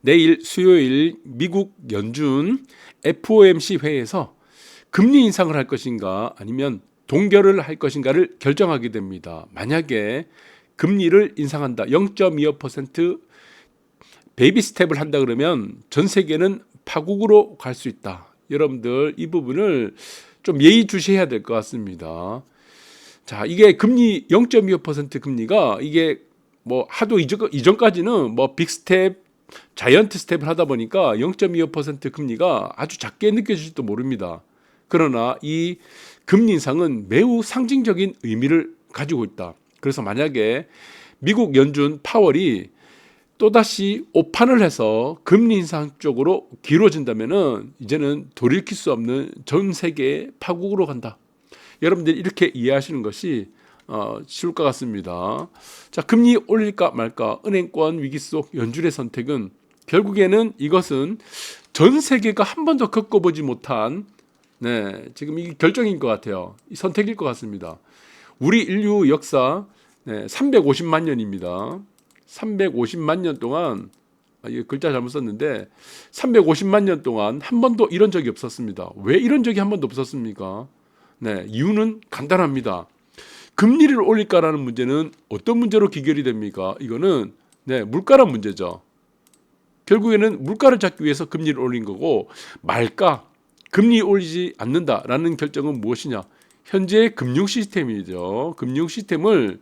내일 수요일 미국 연준 FOMC 회의에서 금리 인상을 할 것인가 아니면 동결을 할 것인가를 결정하게 됩니다. 만약에 금리를 인상한다, 0.25% 베이비 스텝을 한다 그러면 전 세계는 파국으로 갈 수 있다. 여러분들 이 부분을 좀 예의주시해야 될 것 같습니다. 자, 이게 금리 0.25% 금리가 이게 뭐 하도 이전까지는 뭐 빅 스텝, 자이언트 스텝을 하다 보니까 0.25% 금리가 아주 작게 느껴질지도 모릅니다. 그러나 이 금리 인상은 매우 상징적인 의미를 가지고 있다. 그래서 만약에 미국 연준 파월이 또다시 오판을 해서 금리 인상 쪽으로 길어진다면은 이제는 돌이킬 수 없는 전 세계의 파국으로 간다. 여러분들이 이렇게 이해하시는 것이 쉬울 것 같습니다. 자, 금리 올릴까 말까, 은행권 위기 속 연준의 선택은 결국에는 이것은 전 세계가 한 번도 겪어보지 못한 지금 이게 결정인 것 같아요. 이 선택일 것 같습니다. 우리 인류 역사 350만 년입니다. 350만 년 동안 이 글자 잘못 썼는데 350만 년 동안 한 번도 이런 적이 없었습니다. 왜 이런 적이 한 번도 없었습니까? 이유는 간단합니다. 금리를 올릴까라는 문제는 어떤 문제로 귀결이 됩니까? 이거는 물가란 문제죠. 결국에는 물가를 잡기 위해서 금리를 올린 거고, 말까? 금리 올리지 않는다라는 결정은 무엇이냐? 현재의 금융 시스템이죠. 금융 시스템을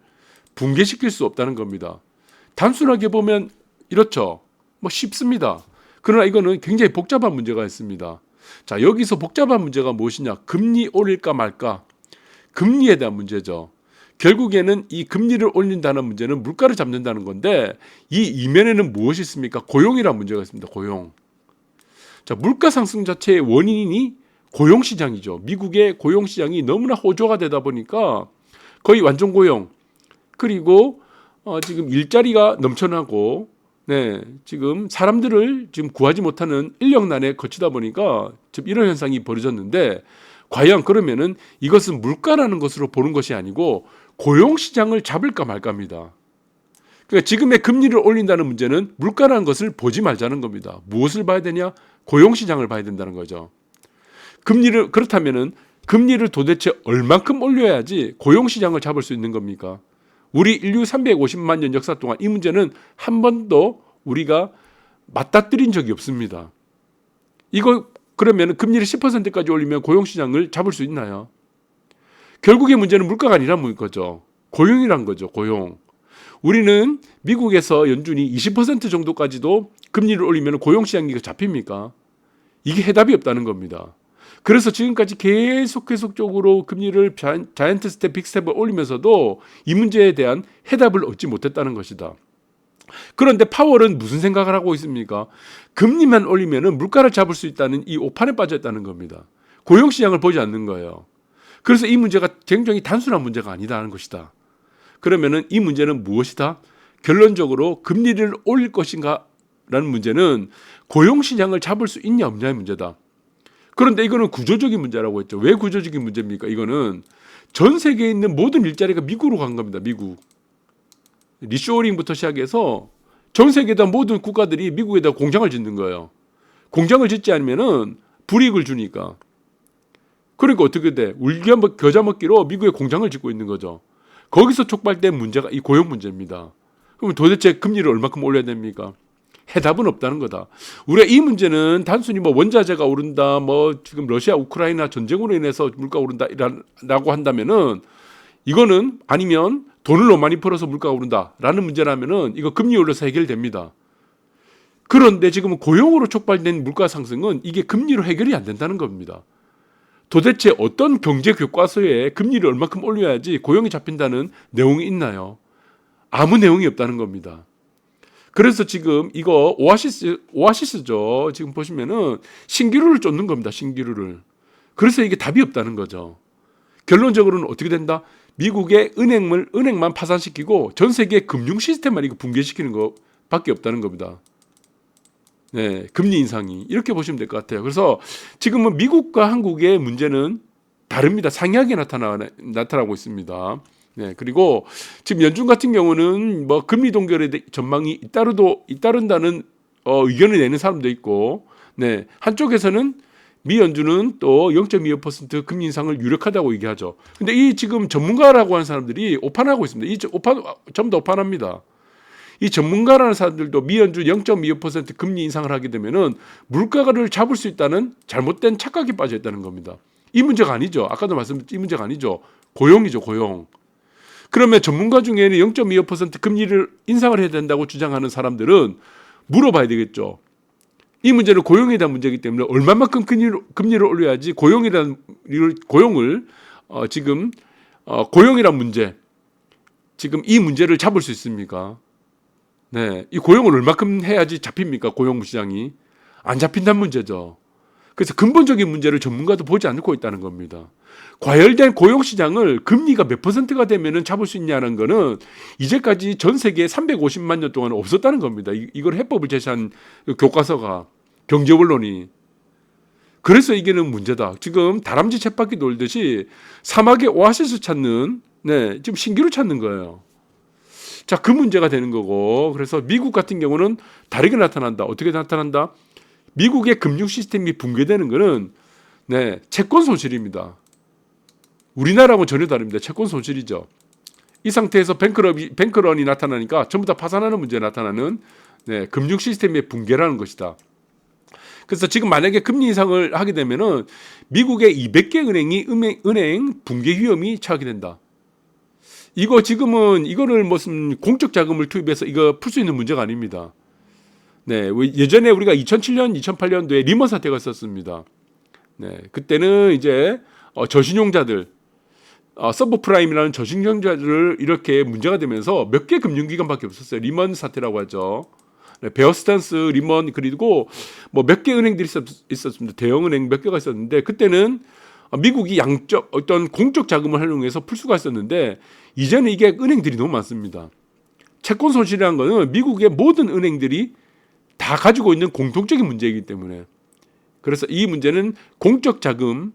붕괴시킬 수 없다는 겁니다. 단순하게 보면 이렇죠. 뭐 쉽습니다. 그러나 이거는 굉장히 복잡한 문제가 있습니다. 자, 여기서 복잡한 문제가 무엇이냐? 금리 올릴까 말까? 금리에 대한 문제죠. 결국에는 이 금리를 올린다는 문제는 물가를 잡는다는 건데, 이 이면에는 무엇이 있습니까? 고용이라는 문제가 있습니다. 고용. 자, 물가 상승 자체의 원인이 고용시장이죠. 미국의 고용시장이 너무나 호조가 되다 보니까 거의 완전 고용, 그리고 지금 일자리가 넘쳐나고, 지금 사람들을 지금 구하지 못하는 인력난에 거치다 보니까 지금 이런 현상이 벌어졌는데, 과연 그러면은 이것은 물가라는 것으로 보는 것이 아니고 고용시장을 잡을까 말까입니다. 그러니까 지금의 금리를 올린다는 문제는 물가라는 것을 보지 말자는 겁니다. 무엇을 봐야 되냐? 고용시장을 봐야 된다는 거죠. 그렇다면은 금리를 도대체 얼만큼 올려야지 고용시장을 잡을 수 있는 겁니까? 우리 인류 350만 년 역사 동안 이 문제는 한 번도 우리가 맞닥뜨린 적이 없습니다. 이거 그러면 금리를 10%까지 올리면 고용시장을 잡을 수 있나요? 결국의 문제는 물가가 아니란 거죠. 고용이란 거죠. 고용. 우리는 미국에서 연준이 20% 정도까지도 금리를 올리면 고용시장이 잡힙니까? 이게 해답이 없다는 겁니다. 그래서 지금까지 계속적으로 금리를 자이언트 스텝, 빅 스텝을 올리면서도 이 문제에 대한 해답을 얻지 못했다는 것이다. 그런데 파월은 무슨 생각을 하고 있습니까? 금리만 올리면 물가를 잡을 수 있다는 이 오판에 빠졌다는 겁니다. 고용시장을 보지 않는 거예요. 그래서 이 문제가 굉장히 단순한 문제가 아니다는 것이다. 그러면 이 문제는 무엇이다? 결론적으로 금리를 올릴 것인가 라는 문제는 고용시장을 잡을 수 있냐 없냐의 문제다. 그런데 이거는 구조적인 문제라고 했죠. 왜 구조적인 문제입니까? 이거는 전 세계에 있는 모든 일자리가 미국으로 간 겁니다. 미국. 리쇼어링부터 시작해서 전 세계의 모든 국가들이 미국에다 공장을 짓는 거예요. 공장을 짓지 않으면은 불이익을 주니까. 그러니까 어떻게 돼? 울기 한번 겨자 먹기로 미국에 공장을 짓고 있는 거죠. 거기서 촉발된 문제가 이 고용 문제입니다. 그럼 도대체 금리를 얼마큼 올려야 됩니까? 해답은 없다는 거다. 우리가 이 문제는 단순히 뭐 원자재가 오른다, 뭐 지금 러시아 우크라이나 전쟁으로 인해서 물가 오른다라고 한다면은, 이거는 아니면 돈을 너무 많이 벌어서 물가가 오른다라는 문제라면은 이거 금리 올려서 해결됩니다. 그런데 지금 고용으로 촉발된 물가 상승은 이게 금리로 해결이 안 된다는 겁니다. 도대체 어떤 경제 교과서에 금리를 얼마큼 올려야지 고용이 잡힌다는 내용이 있나요? 아무 내용이 없다는 겁니다. 그래서 지금 이거 오아시스죠. 지금 보시면은 신기루를 쫓는 겁니다. 신기루를. 그래서 이게 답이 없다는 거죠. 결론적으로는 어떻게 된다? 미국의 은행만 파산시키고 전 세계 금융 시스템만 이거 붕괴시키는 것밖에 없다는 겁니다. 금리 인상이 이렇게 보시면 될 것 같아요. 그래서 지금은 미국과 한국의 문제는 다릅니다. 상이하게 나타나고 있습니다. 그리고 지금 연준 같은 경우는 뭐 금리 동결의 전망이 잇따른다는 의견을 내는 사람도 있고, 네, 한쪽에서는 미 연준은 또 0.25% 금리 인상을 유력하다고 얘기하죠. 근데 이 지금 전문가라고 하는 사람들이 오판하고 있습니다. 이 오판 전부 다 오판합니다. 이 전문가라는 사람들도 미 연준 0.25% 금리 인상을 하게 되면은 물가를 잡을 수 있다는 잘못된 착각에 빠져 있다는 겁니다. 이 문제가 아니죠. 아까도 말씀드렸듯이 이 문제가 아니죠. 고용이죠, 고용. 그러면 전문가 중에는 0.25% 금리를 인상을 해야 된다고 주장하는 사람들은 물어봐야 되겠죠. 이 문제는 고용에 대한 문제이기 때문에 얼마만큼 금리를 올려야지 고용을 지금 고용이란 문제, 지금 이 문제를 잡을 수 있습니까? 네, 이 고용을 얼마큼 해야지 잡힙니까? 고용 시장이 안 잡힌다는 문제죠. 그래서 근본적인 문제를 전문가도 보지 않고 있다는 겁니다. 과열된 고용 시장을 금리가 몇 %가 되면은 잡을 수 있냐는 거는 이제까지 전 세계 350만 년 동안 없었다는 겁니다. 이걸 해법을 제시한 교과서가, 경제 원론이. 그래서 이게는 문제다. 지금 다람쥐 쳇바퀴 돌듯이 사막에 오아시스 찾는, 네, 지금 신기루 찾는 거예요. 자, 그 문제가 되는 거고, 그래서 미국 같은 경우는 다르게 나타난다. 어떻게 나타난다? 미국의 금융 시스템이 붕괴되는 것은, 네, 채권 손실입니다. 우리나라하고 전혀 다릅니다. 채권 손실이죠. 이 상태에서 뱅크런이 나타나니까 전부 다 파산하는 문제가 나타나는, 네, 금융 시스템의 붕괴라는 것이다. 그래서 지금 만약에 금리 인상을 하게 되면은 미국의 200개 은행이 은행 붕괴 위험이 처하게 된다. 이거 지금은 이거를 무슨 공적 자금을 투입해서 이거 풀 수 있는 문제가 아닙니다. 네, 예전에 우리가 2007년, 2008년도에 리먼 사태가 있었습니다. 네, 그때는 이제 저신용자들, 서브프라임이라는 저신용자들을 이렇게 문제가 되면서 몇 개 금융기관밖에 없었어요. 리먼 사태라고 하죠. 네, 베어스탄스, 리먼, 그리고 뭐 몇 개 은행들이 있었습니다. 대형 은행 몇 개가 있었는데 그때는 미국이 양적 어떤 공적 자금을 활용해서 풀 수가 있었는데 이제는 이게 은행들이 너무 많습니다. 채권 손실이라는 것은 미국의 모든 은행들이 다 가지고 있는 공통적인 문제이기 때문에, 그래서 이 문제는 공적 자금을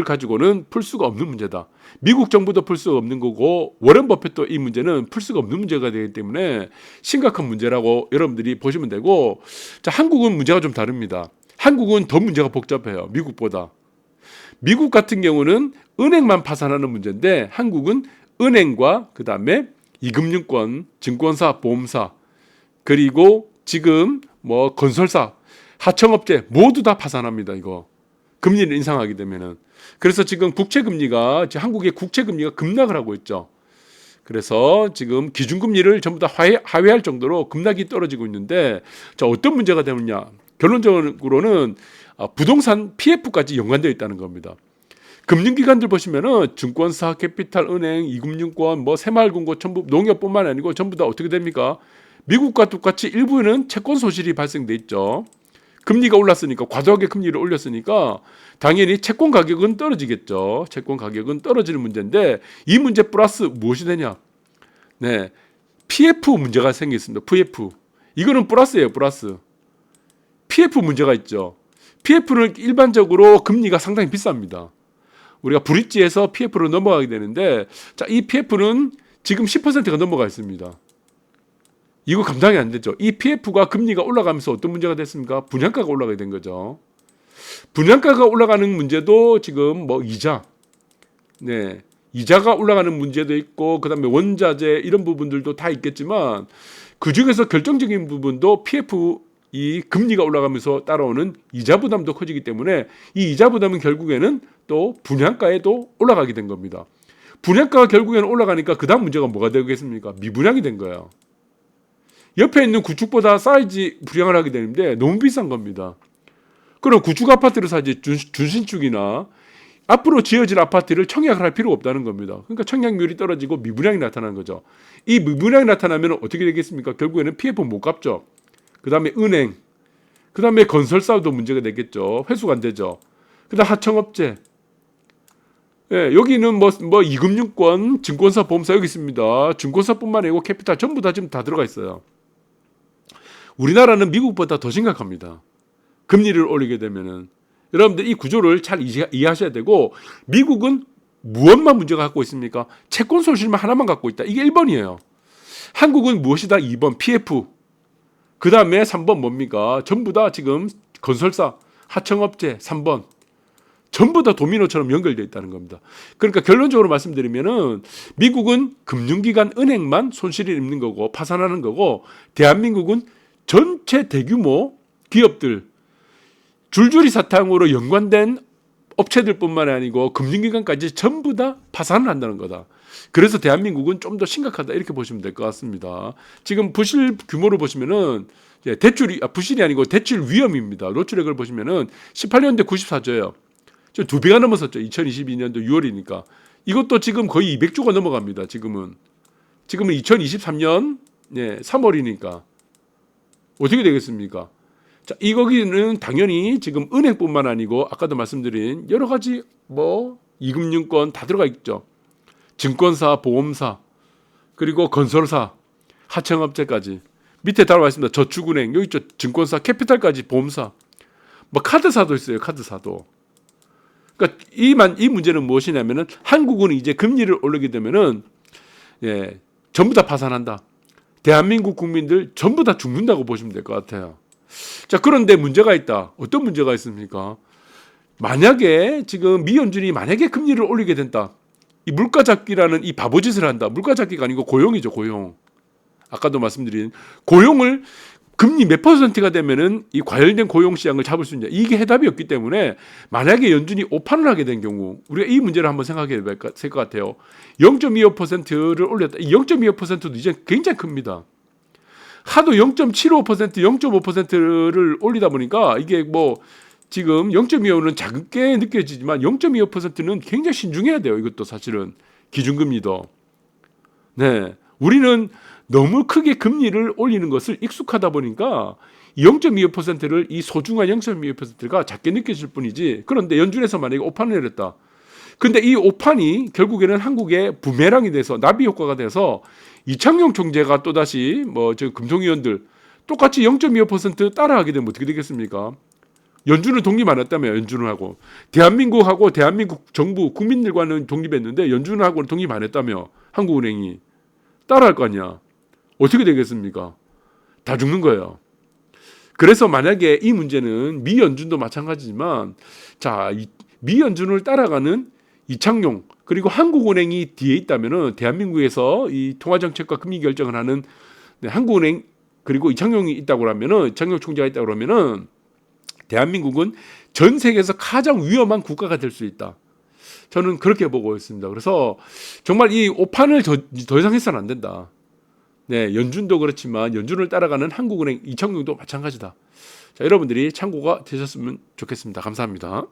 가지고는 풀 수가 없는 문제다. 미국 정부도 풀 수가 없는 거고 워런 버핏도 이 문제는 풀 수가 없는 문제가 되기 때문에 심각한 문제라고 여러분들이 보시면 되고, 자, 한국은 문제가 좀 다릅니다. 한국은 더 문제가 복잡해요. 미국보다. 미국 같은 경우는 은행만 파산하는 문제인데 한국은 은행과 그 다음에 이금융권, 증권사, 보험사, 그리고 지금 뭐 건설사, 하청업체 모두 다 파산합니다. 이거 금리를 인상하게 되면은. 그래서 지금 한국의 국채 금리가 급락을 하고 있죠. 그래서 지금 기준금리를 전부 다 하회할 정도로 급락이 떨어지고 있는데, 자, 어떤 문제가 되느냐? 결론적으로는 부동산 PF까지 연관되어 있다는 겁니다. 금융기관들 보시면은 증권사, 캐피탈, 은행, 이금융권, 뭐 새마을금고, 전부 농협뿐만 아니고 전부 다 어떻게 됩니까? 미국과 똑같이 일부는 채권 손실이 발생돼 있죠. 금리가 올랐으니까, 과도하게 금리를 올렸으니까 당연히 채권 가격은 떨어지겠죠. 채권 가격은 떨어지는 문제인데 이 문제 플러스 무엇이 되냐? 네, PF 문제가 생겼습니다. PF. 이거는 플러스예요, 플러스. PF 문제가 있죠. PF는 일반적으로 금리가 상당히 비쌉니다. 우리가 브릿지에서 PF로 넘어가게 되는데, 자, 이 PF는 지금 10%가 넘어가 있습니다. 이거 감당이 안 되죠. 이 PF가 금리가 올라가면서 어떤 문제가 됐습니까? 분양가가 올라가게 된 거죠. 분양가가 올라가는 문제도 지금 뭐 이자, 네, 이자가 올라가는 문제도 있고, 그다음에 원자재 이런 부분들도 다 있겠지만 그 중에서 결정적인 부분도 PF, 이 금리가 올라가면서 따라오는 이자 부담도 커지기 때문에 이 이자 부담은 결국에는 또 분양가에도 올라가게 된 겁니다. 분양가가 결국에는 올라가니까 그 다음 문제가 뭐가 되겠습니까? 미분양이 된 거예요. 옆에 있는 구축보다 사이즈 분양을 하게 되는데 너무 비싼 겁니다. 그럼 구축 아파트를 사지 준신축이나 앞으로 지어질 아파트를 청약을 할 필요가 없다는 겁니다. 그러니까 청약률이 떨어지고 미분양이 나타나는 거죠. 이 미분양이 나타나면 어떻게 되겠습니까? 결국에는 PF 못 갚죠. 그 다음에 은행, 그 다음에 건설사도 문제가 되겠죠. 회수가 안 되죠. 그 다음 하청업체. 예, 여기는 뭐 이금융권, 증권사, 보험사 여기 있습니다. 증권사뿐만 아니고 캐피탈 전부 다 지금 다 들어가 있어요. 우리나라는 미국보다 더 심각합니다. 금리를 올리게 되면은. 여러분들 이 구조를 잘 이해하셔야 되고, 미국은 무엇만 문제가 갖고 있습니까? 채권 손실만 하나만 갖고 있다. 이게 1번이에요. 한국은 무엇이다? 2번 PF. 그 다음에 3번 뭡니까? 전부 다 지금 건설사, 하청업체 3번 전부 다 도미노처럼 연결되어 있다는 겁니다. 그러니까 결론적으로 말씀드리면은 미국은 금융기관 은행만 손실을 입는 거고 파산하는 거고, 대한민국은 전체 대규모 기업들 줄줄이 사탕으로 연관된 업체들뿐만 아니고 금융기관까지 전부 다 파산을 한다는 거다. 그래서 대한민국은 좀 더 심각하다 이렇게 보시면 될 것 같습니다. 지금 부실 규모를 보시면은 대출이 부실이 아니고 대출 위험입니다. 노출액을 보시면은 18년대 94조예요. 2배가 넘었었죠. 2022년도 6월이니까. 이것도 지금 거의 200조가 넘어갑니다. 지금은 2023년 3월이니까 어떻게 되겠습니까? 자, 이거기는 당연히 지금 은행뿐만 아니고 아까도 말씀드린 여러 가지 이금융권 다 들어가 있죠. 증권사, 보험사, 그리고 건설사, 하청업체까지. 밑에 나와 있습니다. 저축은행, 여기 있죠. 증권사, 캐피탈까지, 보험사, 카드사도 있어요. 카드사도. 그러니까 이 문제는 무엇이냐면은 한국은 이제 금리를 올리게 되면은 전부 다 파산한다. 대한민국 국민들 전부 다 죽는다고 보시면 될 것 같아요. 자, 그런데 문제가 있다. 어떤 문제가 있습니까? 만약에 지금 미연준이 만약에 금리를 올리게 된다. 이 물가 잡기라는 이 바보짓을 한다. 물가 잡기가 아니고 고용이죠, 고용. 아까도 말씀드린 고용을 금리 몇 %가 되면은 이 과열된 고용 시장을 잡을 수 있냐. 이게 해답이 없기 때문에 만약에 연준이 오판을 하게 된 경우 우리가 이 문제를 한번 생각해 볼 것 같아요. 0.25%를 올렸다. 이 0.25%도 이제 굉장히 큽니다. 하도 0.75%, 0.5%를 올리다 보니까 이게 지금 0.25는 작게 느껴지지만 0.25%는 굉장히 신중해야 돼요. 이것도 사실은 기준금리도. 네, 우리는 너무 크게 금리를 올리는 것을 익숙하다 보니까 0.25%를 이 소중한 0.25%가 작게 느껴질 뿐이지. 그런데 연준에서 만약에 오판을 내렸다. 근데 이 오판이 결국에는 한국에 부메랑이 돼서 나비 효과가 돼서 이창용 총재가 또다시 저 금통위원들 똑같이 0.25% 따라하게 되면 어떻게 되겠습니까? 연준은 독립 안 했다며. 연준을 하고 대한민국하고 대한민국 정부 국민들과는 독립했는데 연준하고는 독립 안 했다며. 한국은행이 따라할 거 아니야. 어떻게 되겠습니까? 다 죽는 거예요. 그래서 만약에 이 문제는 미연준도 마찬가지지만 자, 미연준을 따라가는 이창용 그리고 한국은행이 뒤에 있다면은 대한민국에서 이 통화정책과 금리 결정을 하는 한국은행 그리고 이창용이 있다고 하면은 이창용 총재가 있다고 하면은 대한민국은 전 세계에서 가장 위험한 국가가 될 수 있다. 저는 그렇게 보고 있습니다. 그래서 정말 이 오판을 더 이상 해서는 안 된다. 네, 연준도 그렇지만 연준을 따라가는 한국은행 이창용도 마찬가지다. 자, 여러분들이 참고가 되셨으면 좋겠습니다. 감사합니다.